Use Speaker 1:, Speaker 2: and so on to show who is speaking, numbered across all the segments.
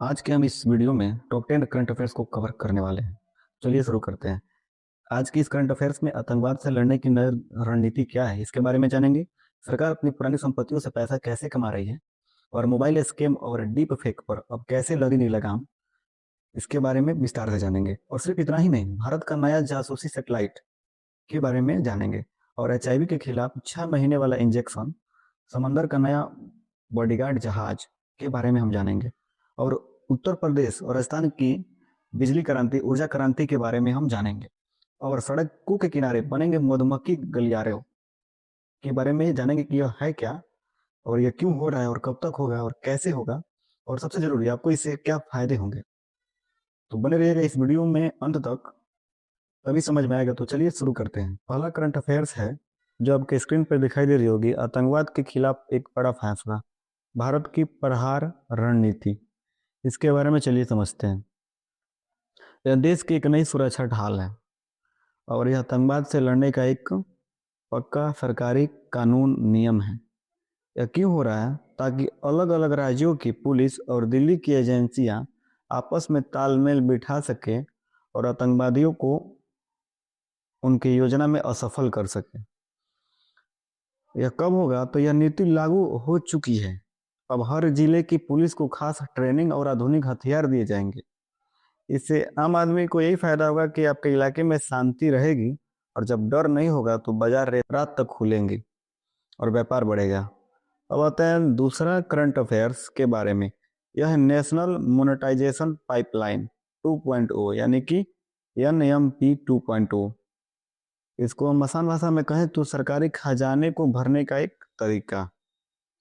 Speaker 1: आज के हम इस वीडियो में टॉप 10 करंट अफेयर्स को कवर करने वाले हैं। चलिए शुरू करते हैं। आज की इस करंट अफेयर्स में आतंकवाद से लड़ने की नई रणनीति क्या है, इसके बारे में जानेंगे। सरकार अपनी पुरानी संपत्तियों से पैसा कैसे कमा रही है और मोबाइल स्कैम और डीप फेक पर अब कैसे लगेगी लगाम, इसके बारे में विस्तार से जानेंगे। और सिर्फ इतना ही नहीं, भारत का नया जासूसी सैटेलाइट के बारे में जानेंगे और एचआईवी के खिलाफ 6 महीने वाला इंजेक्शन, समंदर का नया बॉडीगार्ड जहाज के बारे में हम जानेंगे। और उत्तर प्रदेश और राजस्थान की बिजली क्रांति, ऊर्जा क्रांति के बारे में हम जानेंगे। और सड़कों के किनारे बनेंगे मधुमक्खी गलियारे के बारे में जानेंगे कि यह है क्या और यह क्यों हो रहा है और कब तक होगा और कैसे होगा, और सबसे जरूरी आपको इससे क्या फायदे होंगे। तो बने रहिएगा इस वीडियो में अंत तक, तभी समझ में आएगा। तो चलिए शुरू करते हैं। पहला करंट अफेयर्स है जो आपके स्क्रीन पर दिखाई दे रही होगी, आतंकवाद के खिलाफ एक बड़ा फैसला, भारत की प्रहार रणनीति। इसके बारे में चलिए समझते हैं। यह देश की एक नई सुरक्षा ढाल है और यह आतंकवाद से लड़ने का एक पक्का सरकारी कानून नियम है। यह क्यों हो रहा है? ताकि अलग अलग राज्यों की पुलिस और दिल्ली की एजेंसियां आपस में तालमेल बिठा सके और आतंकवादियों को उनकी योजना में असफल कर सके। यह कब होगा? तो यह नीति लागू हो चुकी है। अब हर जिले की पुलिस को खास ट्रेनिंग और आधुनिक हथियार दिए जाएंगे। इससे आम आदमी को यही फायदा होगा कि आपके इलाके में शांति रहेगी, और जब डर नहीं होगा तो बाजार रात तक खुलेंगे और व्यापार बढ़ेगा। अब आते हैं दूसरा करंट अफेयर्स के बारे में। यह है नेशनल मोनेटाइजेशन पाइपलाइन 2.0 यानी कि NMP 2.0। इसको हम आसान भाषा में कहें तो सरकारी खजाने को भरने का एक तरीका।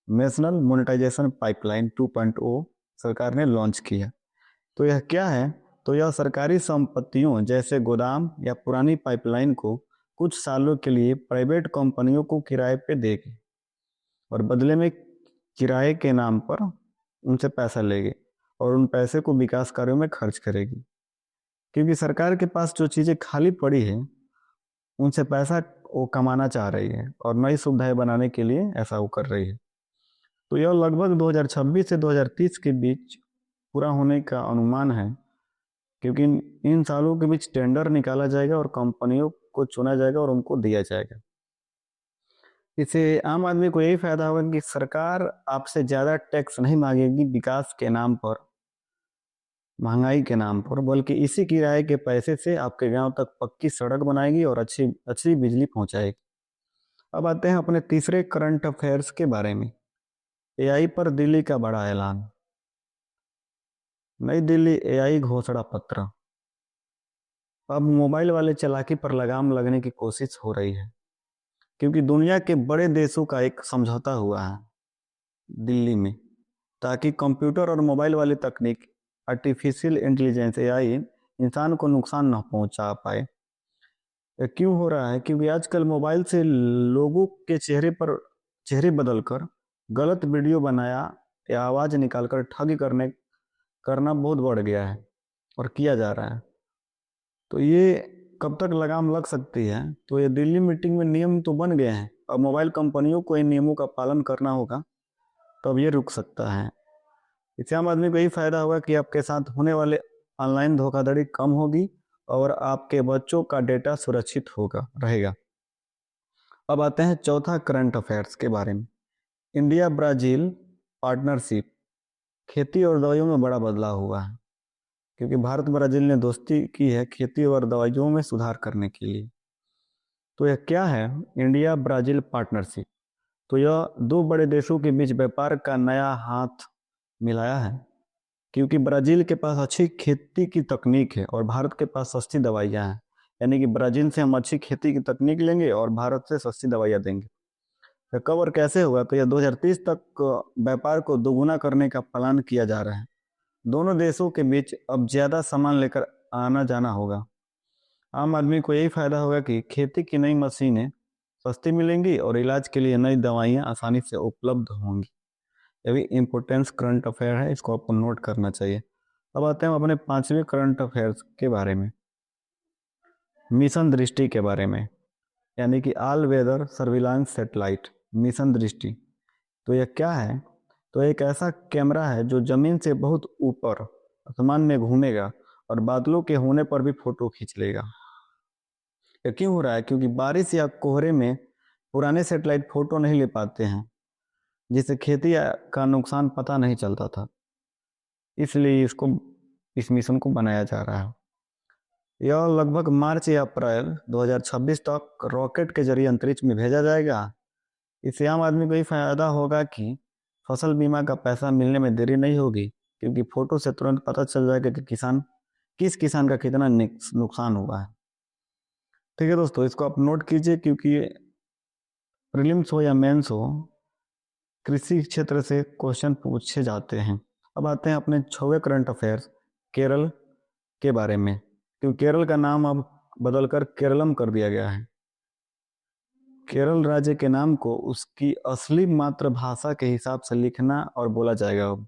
Speaker 1: नेशनल मोनेटाइजेशन पाइपलाइन 2.0 सरकार ने लॉन्च किया। तो यह क्या है? तो यह सरकारी संपत्तियों जैसे गोदाम या पुरानी पाइपलाइन को कुछ सालों के लिए प्राइवेट कंपनियों को किराए पे देगी और बदले में किराए के नाम पर उनसे पैसा लेगी और उन पैसे को विकास कार्यों में खर्च करेगी। क्योंकि सरकार के पास जो चीज़ें खाली पड़ी है उनसे पैसा वो कमाना चाह रही है और नई सुविधाएं बनाने के लिए ऐसा वो कर रही है। तो यह लगभग 2026 से 2030 के बीच पूरा होने का अनुमान है, क्योंकि इन सालों के बीच टेंडर निकाला जाएगा और कंपनियों को चुना जाएगा और उनको दिया जाएगा। इससे आम आदमी को यही फायदा होगा कि सरकार आपसे ज़्यादा टैक्स नहीं मांगेगी विकास के नाम पर, महंगाई के नाम पर, बल्कि इसी किराए के पैसे से आपके गांव तक पक्की सड़क बनाएगी और अच्छी अच्छी बिजली पहुंचाएगी। अब आते हैं अपने तीसरे करंट अफेयर्स के बारे में। एआई पर दिल्ली का बड़ा ऐलान। नई दिल्ली एआई घोषणा पत्र। अब मोबाइल वाले चालाकी पर लगाम लगने की कोशिश हो रही है, क्योंकि दुनिया के बड़े देशों का एक समझौता हुआ है दिल्ली में, ताकि कंप्यूटर और मोबाइल वाली तकनीक, आर्टिफिशियल इंटेलिजेंस एआई, इंसान को नुकसान न पहुंचा पाए। ये क्यों हो रहा है? क्योंकि आजकल मोबाइल से लोगों के चेहरे बदलकर गलत वीडियो बनाया या आवाज निकालकर ठगी करना बहुत बढ़ गया है और किया जा रहा है। तो ये कब तक लगाम लग सकती है? तो ये दिल्ली मीटिंग में नियम तो बन गए हैं, अब मोबाइल कंपनियों को इन नियमों का पालन करना होगा, तब ये रुक सकता है। इससे आम आदमी को यही फायदा होगा कि आपके साथ होने वाले ऑनलाइन धोखाधड़ी कम होगी और आपके बच्चों का डेटा सुरक्षित होगा रहेगा। अब आते हैं चौथा करंट अफेयर्स के बारे में। India Brazil partnership. खेती और दवाइयों में बड़ा बदलाव हुआ है, क्योंकि भारत ब्राजील ने दोस्ती की है खेती और दवाइयों में सुधार करने के लिए। तो यह क्या है? India Brazil partnership. तो यह दो बड़े देशों के बीच व्यापार का नया हाथ मिलाया है, क्योंकि ब्राजील के पास अच्छी खेती की तकनीक है और भारत के पास सस्ती दवाइयाँ हैं। यानी कि ब्राजील से हम अच्छी खेती की तकनीक लेंगे और भारत से सस्ती दवाइयाँ देंगे। तो कब और कैसे होगा? तो यह 2030 तक व्यापार को दोगुना करने का प्लान किया जा रहा है। दोनों देशों के बीच अब ज़्यादा सामान लेकर आना जाना होगा। आम आदमी को यही फायदा होगा कि खेती की नई मशीनें सस्ती मिलेंगी और इलाज के लिए नई दवाइयाँ आसानी से उपलब्ध होंगी। यह भी इम्पोर्टेंस करंट अफेयर है, इसको आपको नोट करना चाहिए। अब आते हैं अपने पांचवें करंट अफेयर्स के बारे में, मिशन दृष्टि के बारे में, यानी कि all weather surveillance satellite mission Drishti. तो यह क्या है? तो एक ऐसा कैमरा है जो जमीन से बहुत ऊपर आसमान में घूमेगा और बादलों के होने पर भी फोटो खींच लेगा। ये क्यों हो रहा है? क्योंकि बारिश या कोहरे में पुराने सैटेलाइट फोटो नहीं ले पाते हैं, जिससे खेती का नुकसान पता नहीं चलता था। इसलिए इस मिशन को बनाया जा रहा है। यह लगभग मार्च या अप्रैल 2026 तक रॉकेट के जरिए अंतरिक्ष में भेजा जाएगा। इससे आम आदमी को ये फायदा होगा कि फसल बीमा का पैसा मिलने में देरी नहीं होगी, क्योंकि फोटो से तुरंत पता चल जाएगा कि किस किसान का कितना नुकसान हुआ है। ठीक है दोस्तों, इसको आप नोट कीजिए, क्योंकि प्रीलिम्स हो या मेंस हो, कृषि क्षेत्र से क्वेश्चन पूछे जाते हैं। अब आते हैं अपने 6वें करंट अफेयर्स, केरल के बारे में, क्योंकि केरल का नाम अब बदलकर केरलम कर दिया गया है। केरल राज्य के नाम को उसकी असली मातृभाषा के हिसाब से लिखना और बोला जाएगा अब,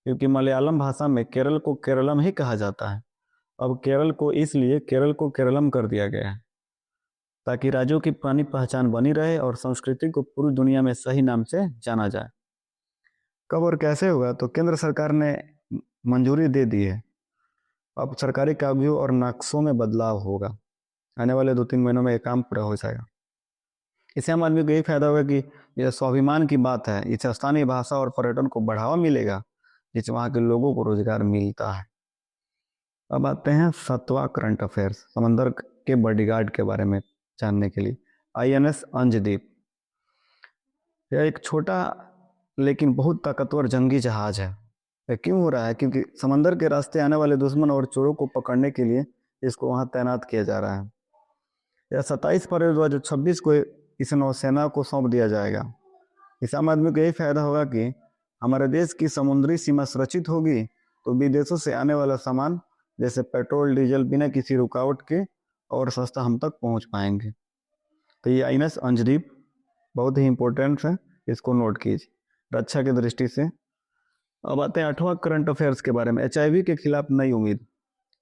Speaker 1: क्योंकि मलयालम भाषा में केरल को केरलम ही कहा जाता है। अब केरल को इसलिए केरल को केरलम कर दिया गया है, ताकि राज्यों की पुरानी पहचान बनी रहे और संस्कृति को पूरी दुनिया में सही नाम से जाना जाए। कब और कैसे होगा? तो केंद्र सरकार ने मंजूरी दे दी है। अब सरकारी कागजों और नक्शों में बदलाव होगा। आने वाले 2-3 महीनों में ये काम पूरा हो जाएगा। इससे आम आदमी को यही फायदा होगा कि यह स्वाभिमान की बात है। इससे स्थानीय भाषा और पर्यटन को बढ़ावा मिलेगा, जिससे वहाँ के लोगों को रोजगार मिलता है। अब आते हैं 7वां करंट अफेयर्स, समंदर के बॉडीगार्ड के बारे में जानने के लिए। INS अंजदीप, यह एक छोटा लेकिन बहुत ताकतवर जंगी जहाज है। यह क्यों हो रहा है? क्योंकि समंदर के रास्ते आने वाले दुश्मन और चोरों को पकड़ने के लिए इसको वहां तैनात किया जा रहा है। यह 27 फरवरी 2026 को इस नौसेना को सौंप दिया जाएगा। इस आम आदमी को यही फायदा होगा कि हमारे देश की समुद्री सीमा सुरक्षित होगी, तो विदेशों से आने वाला सामान जैसे पेट्रोल डीजल बिना किसी रुकावट के और सस्ता हम तक पहुंच पाएंगे। तो ये INS अंजदीप बहुत ही इंपॉर्टेंट है, इसको नोट कीजिए रक्षा की दृष्टि से। अब आते हैं 8वां करंट अफेयर्स के बारे में, HIV के खिलाफ नई उम्मीद।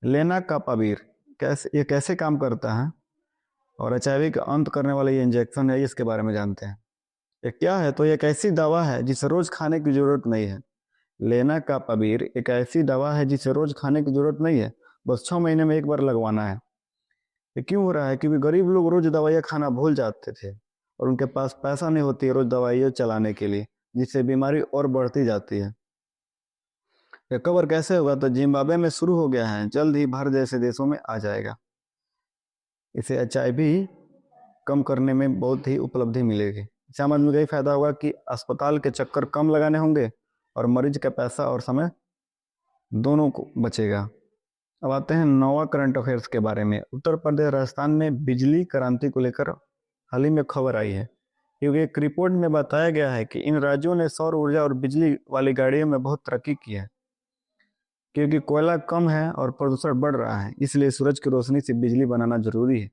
Speaker 1: लेनाकापावीर ये कैसे काम करता है और HIV का अंत करने वाला ये इंजेक्शन है, इसके बारे में जानते हैं। ये क्या है? तो ये एक ऐसी दवा है जिसे रोज खाने की जरूरत नहीं है। लेनाकापावीर एक ऐसी दवा है जिसे रोज खाने की जरूरत नहीं है, बस 6 महीने में एक बार लगवाना है। ये क्यों हो रहा है? क्योंकि गरीब लोग रोज दवाइयाँ खाना भूल जाते थे और उनके पास पैसा नहीं होती है रोज दवाइयाँ चलाने के लिए, जिससे बीमारी और बढ़ती जाती है। ये कवर कैसे होगा? तो जिम्बाब्वे में शुरू हो गया है, जल्द ही भारत जैसे देशों में आ जाएगा। इसे HIV कम करने में बहुत ही उपलब्धि मिलेगी। इससे आम आदमी को यही फायदा होगा कि अस्पताल के चक्कर कम लगाने होंगे और मरीज का पैसा और समय दोनों को बचेगा। अब आते हैं 9वां करंट अफेयर्स के बारे में। उत्तर प्रदेश राजस्थान में बिजली क्रांति को लेकर हाल ही में खबर आई है, क्योंकि एक रिपोर्ट में बताया गया है कि इन राज्यों ने सौर ऊर्जा और बिजली वाली गाड़ियों में बहुत तरक्की की है। क्योंकि कोयला कम है और प्रदूषण बढ़ रहा है, इसलिए सूरज की रोशनी से बिजली बनाना जरूरी है।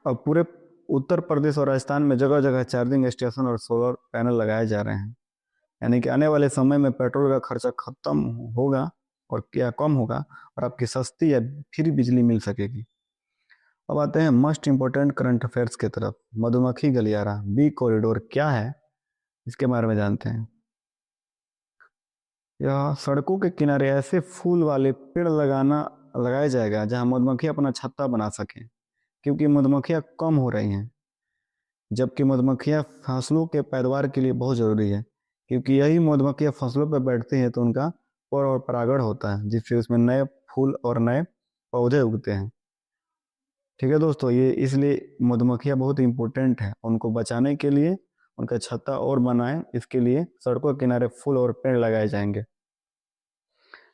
Speaker 1: अब पूरे उत्तर प्रदेश और राजस्थान में जगह जगह चार्जिंग स्टेशन और सोलर पैनल लगाए जा रहे हैं, यानी कि आने वाले समय में पेट्रोल का खर्चा खत्म होगा और क्या कम होगा और आपकी सस्ती या फ्री बिजली मिल सकेगी। अब आते हैं मोस्ट इंपोर्टेंट करंट अफेयर्स की तरफ। मधुमक्खी गलियारा, बी कॉरिडोर क्या है, इसके बारे में जानते हैं। यह सड़कों के किनारे ऐसे फूल वाले पेड़ लगाया जाएगा जहां मधुमक्खी अपना छत्ता बना सके, क्योंकि मधुमक्खियां कम हो रही हैं, जबकि मधुमक्खियां फसलों के पैदावार के लिए बहुत जरूरी है। क्योंकि यही मधुमक्खियां फसलों पर बैठती हैं तो उनका और परागण होता है, जिससे उसमें नए फूल और नए पौधे उगते हैं। ठीक है दोस्तों, ये इसलिए मधुमक्खियां बहुत इंपॉर्टेंट है। उनको बचाने के लिए उनका छत्ता और बनाएं, इसके लिए सड़कों के किनारे फूल और पेड़ लगाए जाएंगे।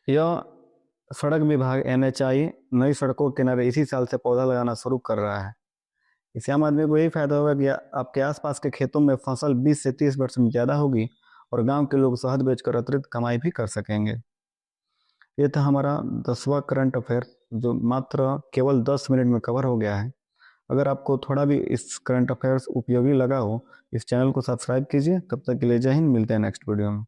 Speaker 1: यह सड़क विभाग NHAI नई सड़कों के किनारे इसी साल से पौधा लगाना शुरू कर रहा है। इससे आम आदमी को यही फायदा होगा कि आपके आसपास के खेतों में फसल 20 से 30% ज़्यादा होगी और गांव के लोग शहद बेचकर अतिरिक्त कमाई भी कर सकेंगे। ये था हमारा 10वां करंट अफेयर, जो मात्र केवल 10 मिनट में कवर हो गया है। अगर आपको थोड़ा भी इस करंट अफेयर्स उपयोगी लगा हो, इस चैनल को सब्सक्राइब कीजिए। तब तक के लिए जय हिंद, मिलते हैं नेक्स्ट वीडियो में।